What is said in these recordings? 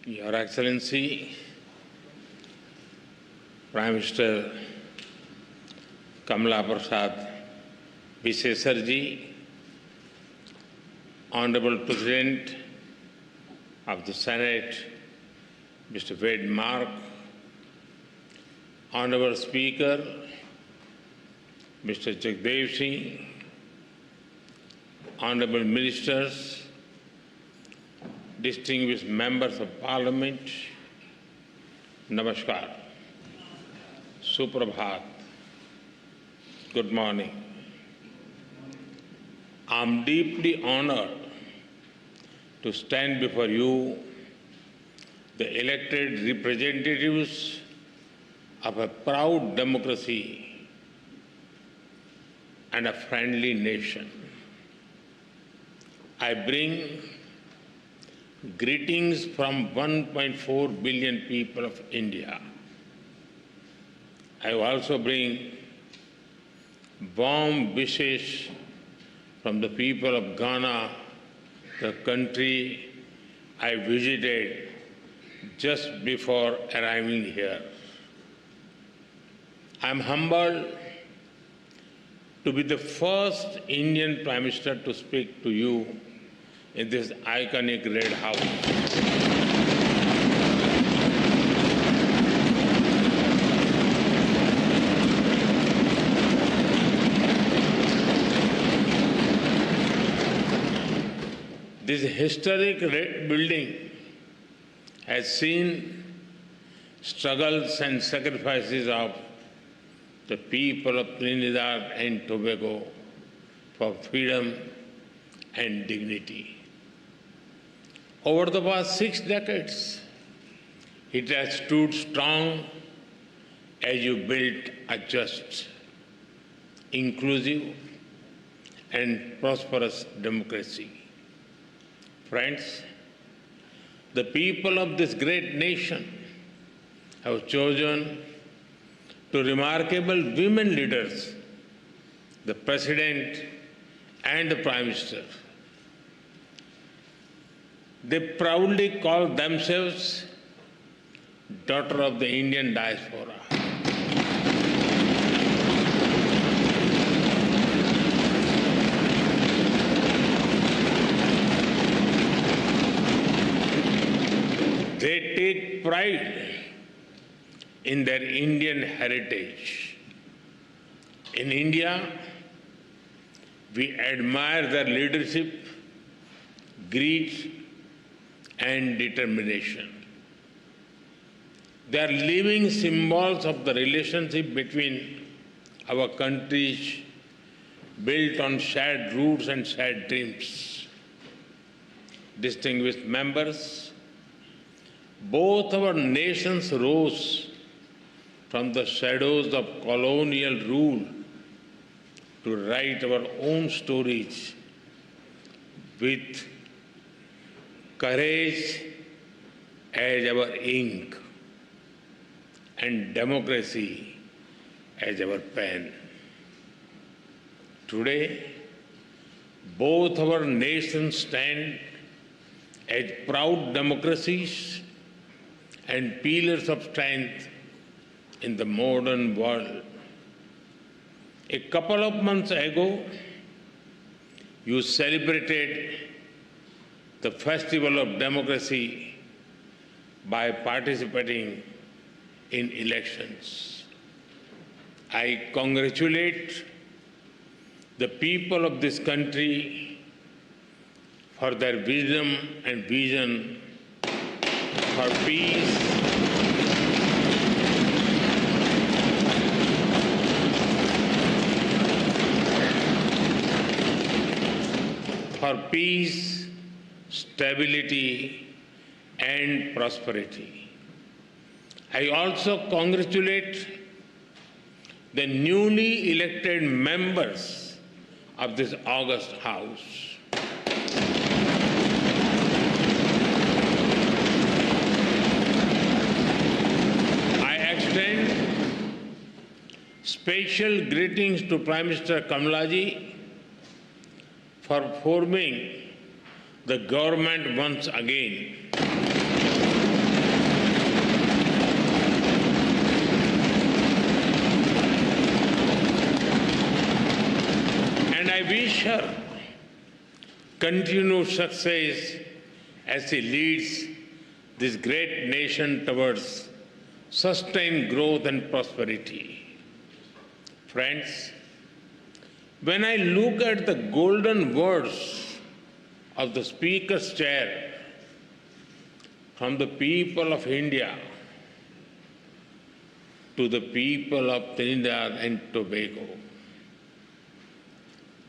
Your Excellency, Prime Minister Kamala Prasad Vishesarji, Honorable President of the Senate, Mr. Wade Mark, Honorable Speaker, Mr. Jagdev Singh, Honorable Ministers, distinguished members of Parliament, Namaskar, Suprabhat, good morning. I am deeply honored to stand before you, the elected representatives of a proud democracy and a friendly nation. I bring greetings from 1.4 billion people of India. I also bring warm wishes from the people of Ghana, the country I visited just before arriving here. I am humbled to be the first Indian Prime Minister to speak to you in this iconic Red House. This historic red building has seen struggles and sacrifices of the people of Trinidad and Tobago for freedom and dignity. Over the past 6 decades, it has stood strong as you built a just, inclusive, and prosperous democracy. Friends, the people of this great nation have chosen two remarkable women leaders, the President and the Prime Minister. They proudly call themselves daughter of the Indian diaspora. They take pride in their Indian heritage. In India, we admire their leadership, grit, and determination. They are living symbols of the relationship between our countries, built on shared roots and shared dreams. Distinguished members, both our nations rose from the shadows of colonial rule to write our own stories with courage as our ink and democracy as our pen. Today, both our nations stand as proud democracies and pillars of strength in the modern world. A couple of months ago, you celebrated the festival of democracy by participating in elections. I congratulate the people of this country for their wisdom and vision for peace, stability, and prosperity. I also congratulate the newly elected members of this august House. I extend special greetings to Prime Minister Kamalaji for forming the government once again. assure continued success as he leads this great nation towards sustained growth and prosperity. Friends, when I look at the golden words of the Speaker's chair from the people of India to the people of Trinidad and Tobago,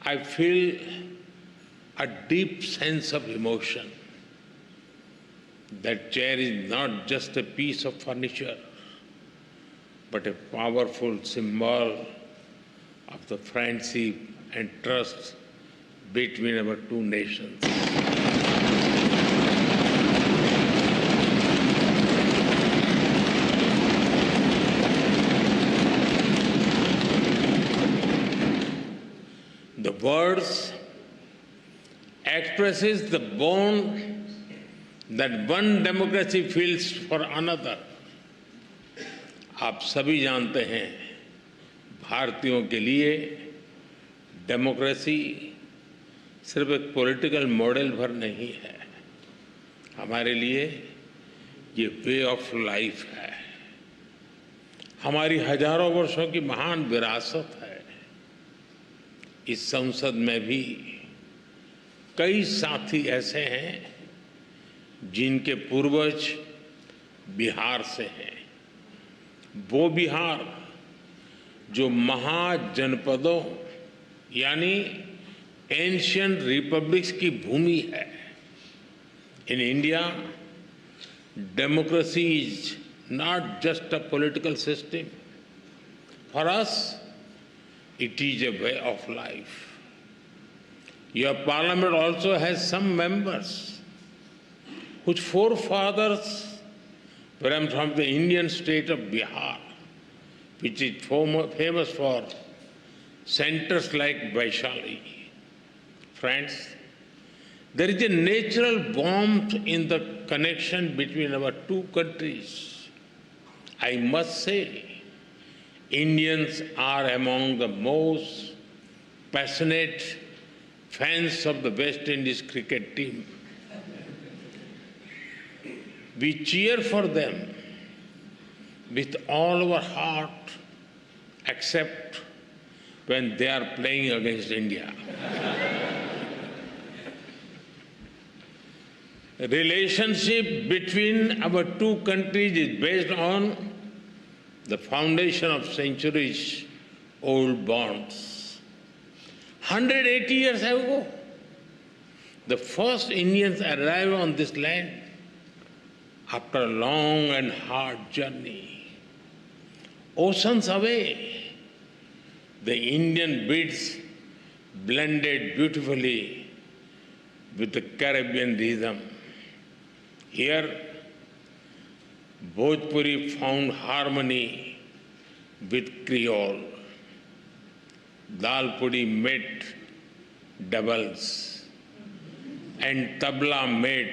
I feel a deep sense of emotion. That chair is not just a piece of furniture, but a powerful symbol of the friendship and trust between our two nations. The words expresses the bond that one democracy feels for another. आप सभी जानते हैं, भारतीयों के लिए democracy सिर्फ एक political model भर नहीं है, हमारे लिए ये वे ऑफ लाइफ है, हमारी हजारों वर्षों की महान विरासत है। इस संसद में भी कई साथी ऐसे हैं जिनके पूर्वज बिहार से हैं। वो बिहार जो महाजनपदों यानी एंशिएंट रिपब्लिक्स की भूमि है। In India, democracy is not just a political system, for us it is a way of life. Your parliament also has some members whose forefathers were from the Indian state of Bihar, which is famous for centers like Vaishali. Friends, there is a natural warmth in the connection between our two countries. I must say, Indians are among the most passionate fans of the West Indies cricket team. We cheer for them with all our heart, except when they are playing against India. The relationship between our two countries is based on the foundation of centuries-old bonds. 180 years ago, the first Indians arrived on this land after a long and hard journey. Oceans away, the Indian beats blended beautifully with the Caribbean rhythm. Here, Bhojpuri found harmony with Creole. Dal pudi met doubles, and tabla met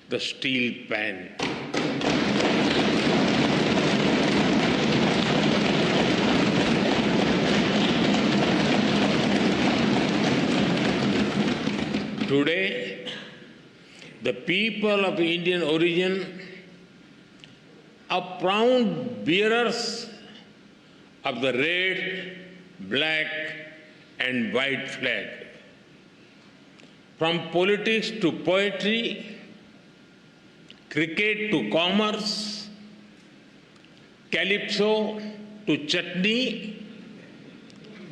the steel pan. Today, the people of Indian origin are proud bearers of the red, black, and white flag. From politics to poetry, cricket to commerce, calypso to chutney,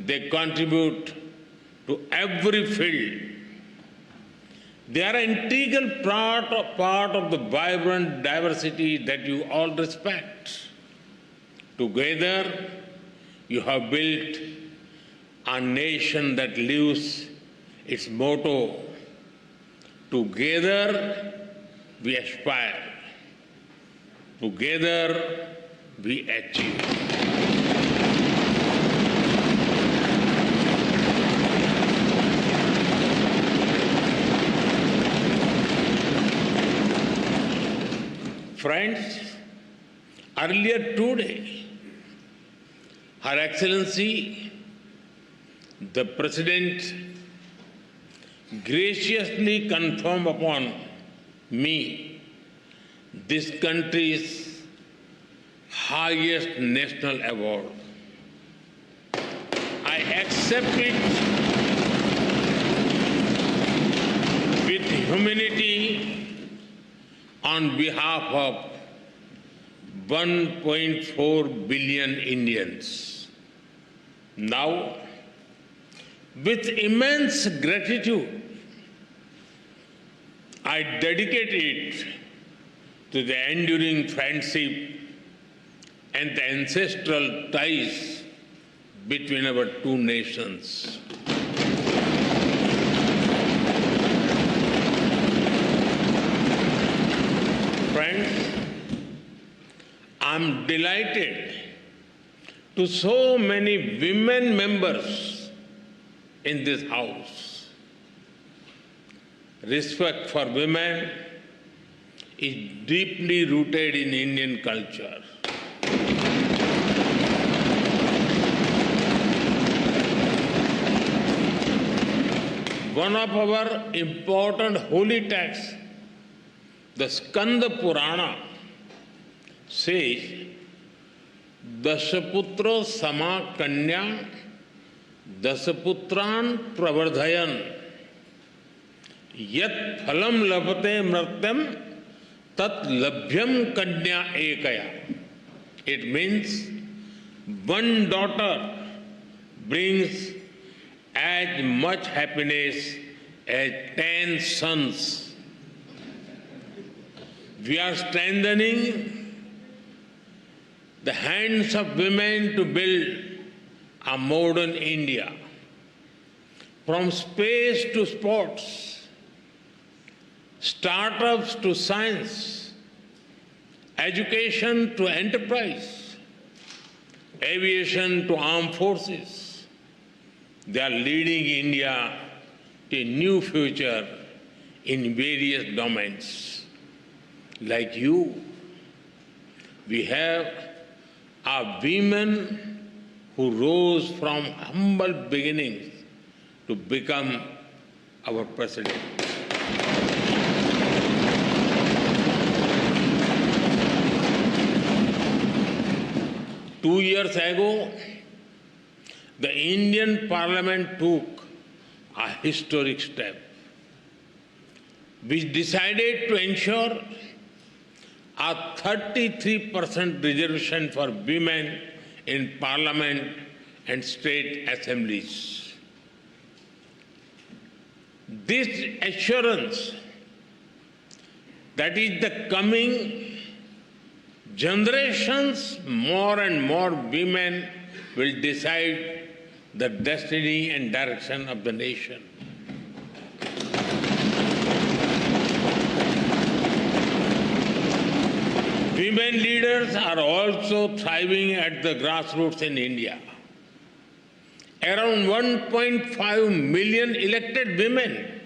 they contribute to every field. They are an integral part of the vibrant diversity that you all respect. Together, you have built a nation that lives its motto, together we aspire, together we achieve. Friends, earlier today, Her Excellency, the President graciously conferred upon me this country's highest national award. I accept it with humility on behalf of 1.4 billion Indians. Now, with immense gratitude, I dedicate it to the enduring friendship and the ancestral ties between our two nations. Friends, I'm delighted to so many women members in this House. Respect for women is deeply rooted in Indian culture. One of our important holy texts, the Skanda Purana, says, Dasaputro sama kanya dasaputran pravardhayan yat phalam labhate mratyam tat labhyam kanya ekaya. It means one daughter brings as much happiness as 10 sons. We are strengthening the hands of women to build a modern India. From space to sports, startups to science, education to enterprise, aviation to armed forces, they are leading India to a new future in various domains. Like you, we have are women who rose from humble beginnings to become our president. Two years ago, the Indian Parliament took a historic step, which decided to ensure a 33% reservation for women in Parliament and state assemblies. This assurance that is the coming generations, more and more women will decide the destiny and direction of the nation. Women leaders are also thriving at the grassroots in India. Around 1.5 million elected women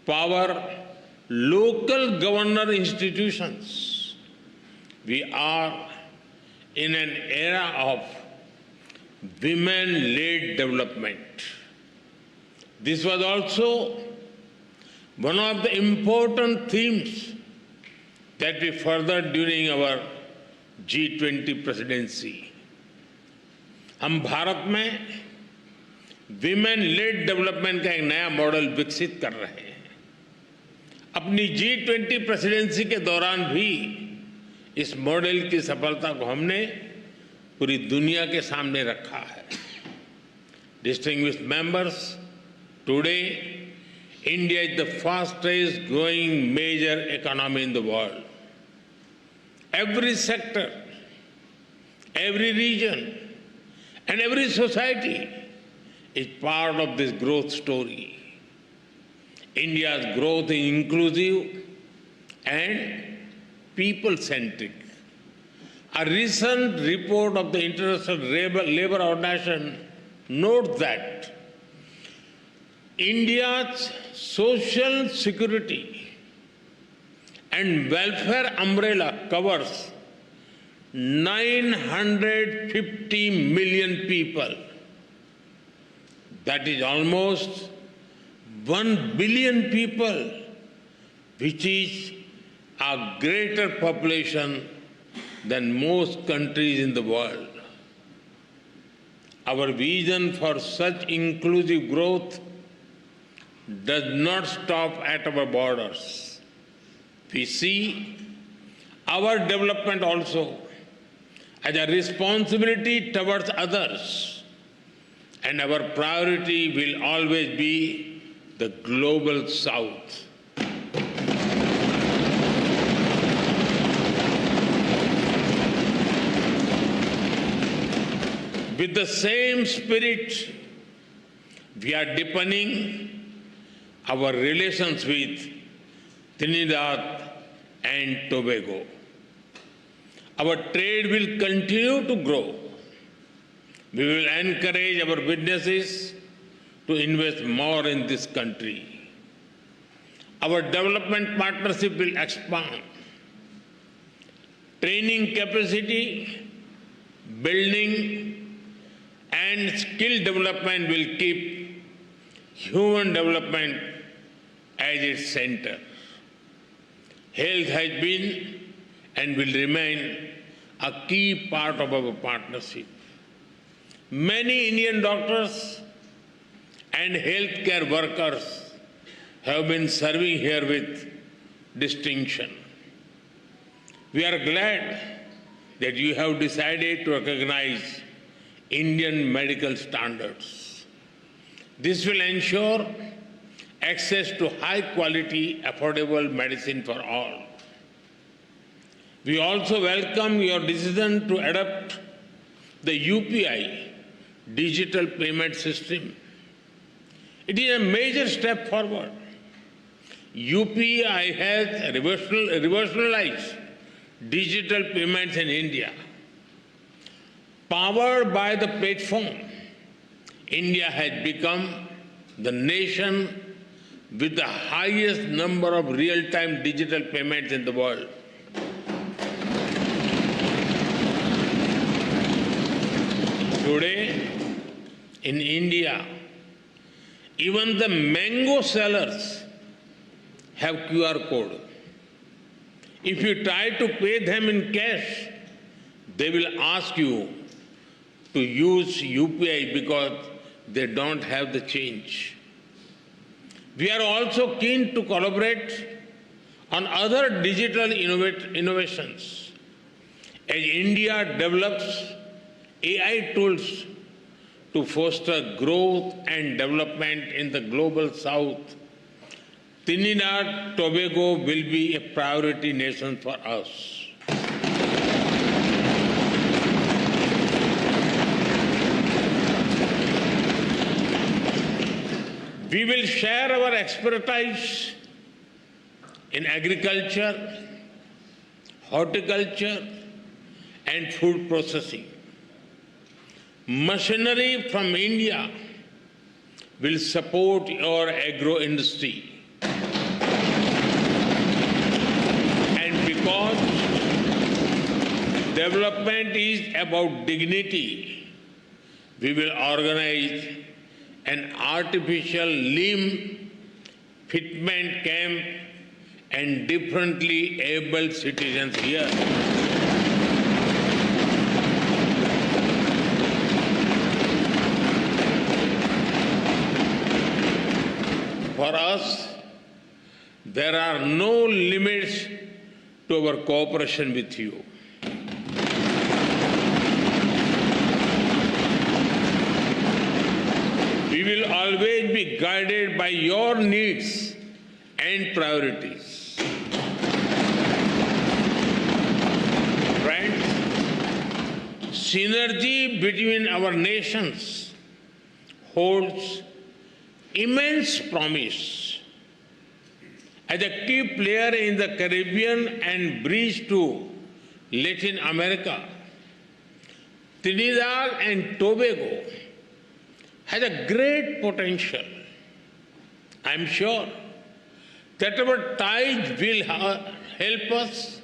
power local governor institutions. We are in an era of women-led development. This was also one of the important themes that we furthered during our G20 presidency. हम भारत में women lead development का एक नया model विकसित कर रहे हैं. अपनी G20 प्रेसिडेंसी के दौरान भी इस मॉडल की सफलता को हमने पूरी दुनिया के सामने रखा है. Distinguished members, today India is the fastest growing major economy in the world. Every sector, every region, and every society is part of this growth story. India's growth is inclusive and people-centric. A recent report of the International Labour Organization notes that India's social security and welfare umbrella covers 950 million people. That is almost 1 billion people, which is a greater population than most countries in the world. Our vision for such inclusive growth does not stop at our borders. We see our development also as a responsibility towards others, and our priority will always be the global South. With the same spirit, we are deepening our relations with Trinidad and Tobago. Our trade will continue to grow. We will encourage our businesses to invest more in this country. Our development partnership will expand. Training capacity, building, and skill development will keep human development as its center. Health has been and will remain a key part of our partnership. Many Indian doctors and healthcare workers have been serving here with distinction. We are glad that you have decided to recognize Indian medical standards. This will ensure access to high-quality, affordable medicine for all. We also welcome your decision to adopt the UPI, digital payment system. It is a major step forward. UPI has revolutionized digital payments in India. Powered by the platform, India has become the nation with the highest number of real-time digital payments in the world. Today, in India, even the mango sellers have QR code. If you try to pay them in cash, they will ask you to use UPI because they don't have the change. We are also keen to collaborate on other digital innovations. As India develops AI tools to foster growth and development in the global South, Trinidad and Tobago will be a priority nation for us. We will share our expertise in agriculture, horticulture, and food processing. Machinery from India will support your agro industry. And because development is about dignity, we will organize an artificial limb fitment camp and differently able citizens here. For us, there are no limits to our cooperation with you. We will always be guided by your needs and priorities. Friends, synergy between our nations holds immense promise. As a key player in the Caribbean and bridge to Latin America, Trinidad and Tobago has a great potential. I am sure that our ties will help us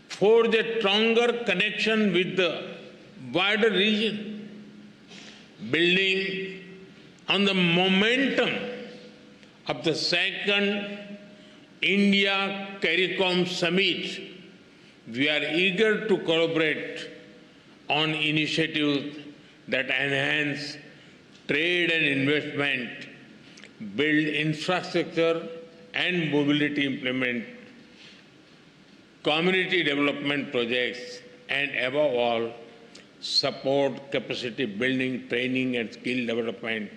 forge a stronger connection with the wider region, building on the momentum of the second India CARICOM Summit, we are eager to collaborate on initiatives that enhance trade and investment, build infrastructure and mobility, implement community development projects, and above all, support capacity building, training and skill development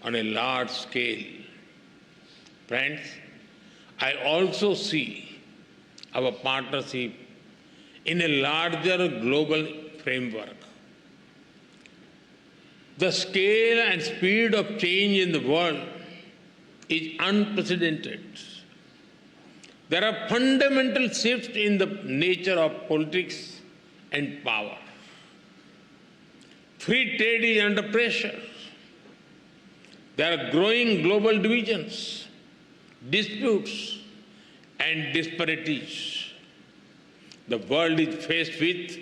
on a large scale. Friends, I also see our partnership in a larger global framework. The scale and speed of change in the world is unprecedented. There are fundamental shifts in the nature of politics and power. Free trade is under pressure. There are growing global divisions, disputes, and disparities. The world is faced with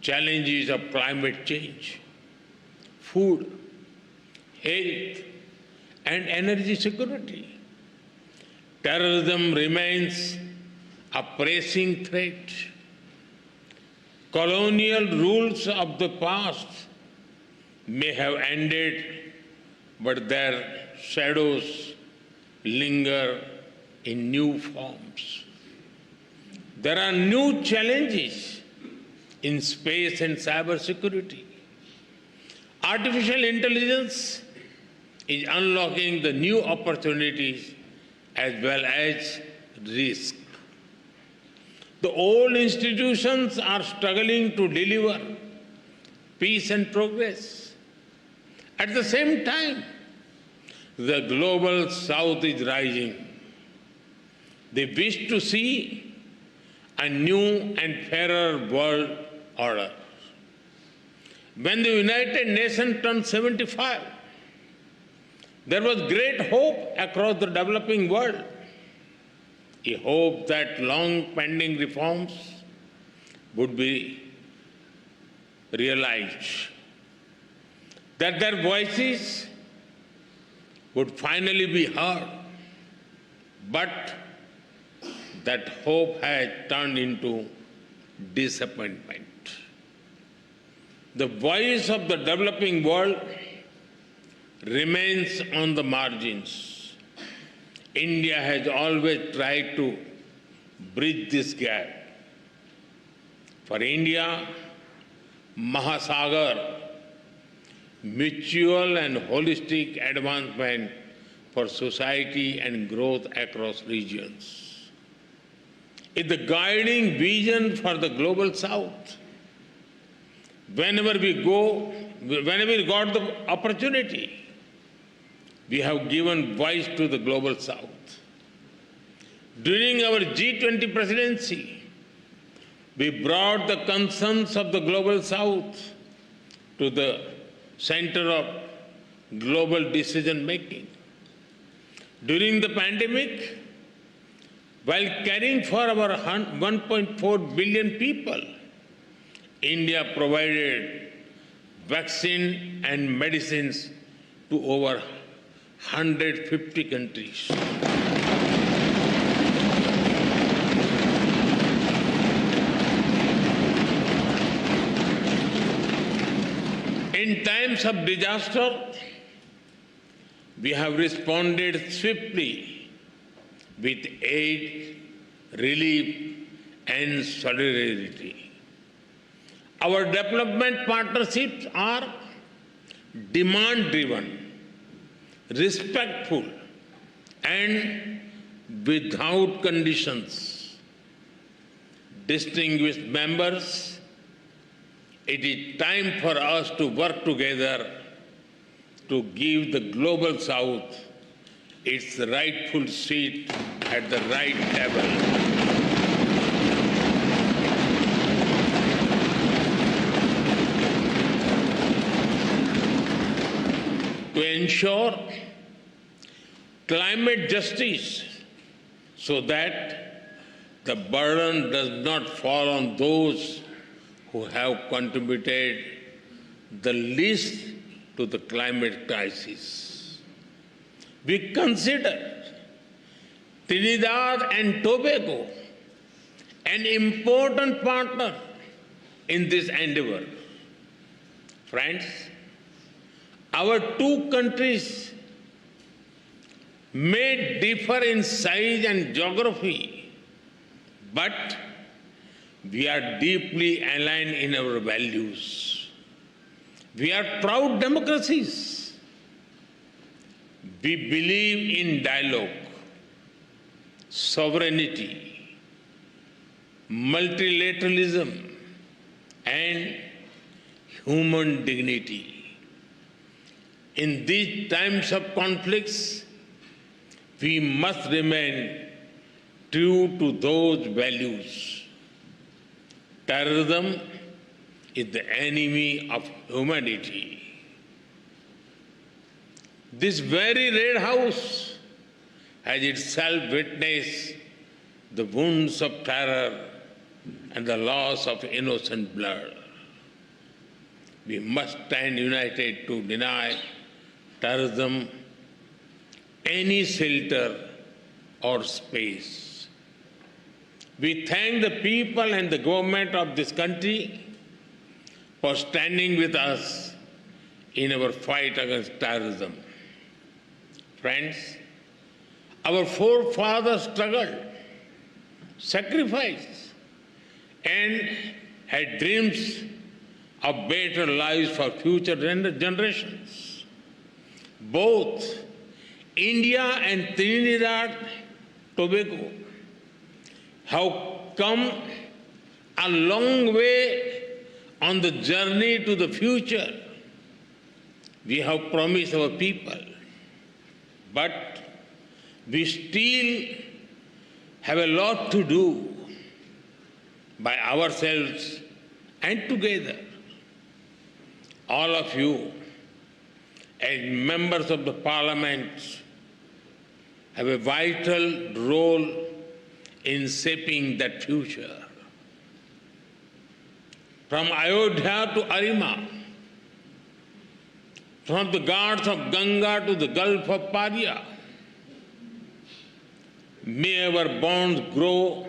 challenges of climate change, food, health, and energy security. Terrorism remains a pressing threat. Colonial rules of the past may have ended, but their shadows linger in new forms. There are new challenges in space and cybersecurity. Artificial intelligence is unlocking the new opportunities as well as risk. The old institutions are struggling to deliver peace and progress. At the same time, the global south is rising. They wish to see a new and fairer world order. When the United Nations turned 75, there was great hope across the developing world. A hope that long-pending reforms would be realized, that their voices would finally be heard. But that hope has turned into disappointment. The voice of the developing world remains on the margins. India has always tried to bridge this gap. For India, Mahasagar, mutual and holistic advancement for society and growth across regions, is the guiding vision for the global south. Whenever we got the opportunity, we have given voice to the global south. During our G20 presidency, we brought the concerns of the global south to the center of global decision making. During the pandemic, while caring for our 1.4 billion people, India provided vaccine and medicines to over 150 countries. In times of disaster, we have responded swiftly with aid, relief, and solidarity. Our development partnerships are demand-driven, respectful, and without conditions. Distinguished members, it is time for us to work together to give the global south its rightful seat at the right table. To ensure climate justice so that the burden does not fall on those who have contributed the least to the climate crisis. We consider Trinidad and Tobago an important partner in this endeavor. Friends, our two countries may differ in size and geography, but we are deeply aligned in our values. We are proud democracies. We believe in dialogue, sovereignty, multilateralism, and human dignity. In these times of conflicts, we must remain true to those values. Terrorism is the enemy of humanity. This very Red House has itself witnessed the wounds of terror and the loss of innocent blood. We must stand united to deny terrorism any shelter or space. We thank the people and the government of this country for standing with us in our fight against terrorism. Friends, our forefathers struggled, sacrificed, and had dreams of better lives for future generations. Both India and Trinidad Tobago have come a long way on the journey to the future we have promised our people. But we still have a lot to do by ourselves and together. All of you, as members of the Parliament, have a vital role in shaping that future. From Ayodhya to Arima, from the Ghats of Ganga to the Gulf of Paria, may our bonds grow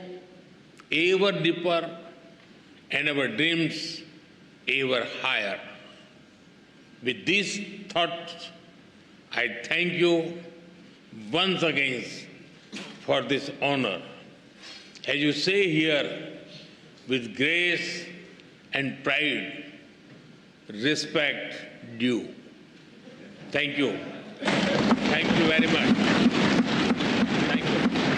ever deeper and our dreams ever higher. With these thoughts, I thank you once again for this honor. As you say here, with grace and pride, respect due. Thank you. Thank you very much. Thank you.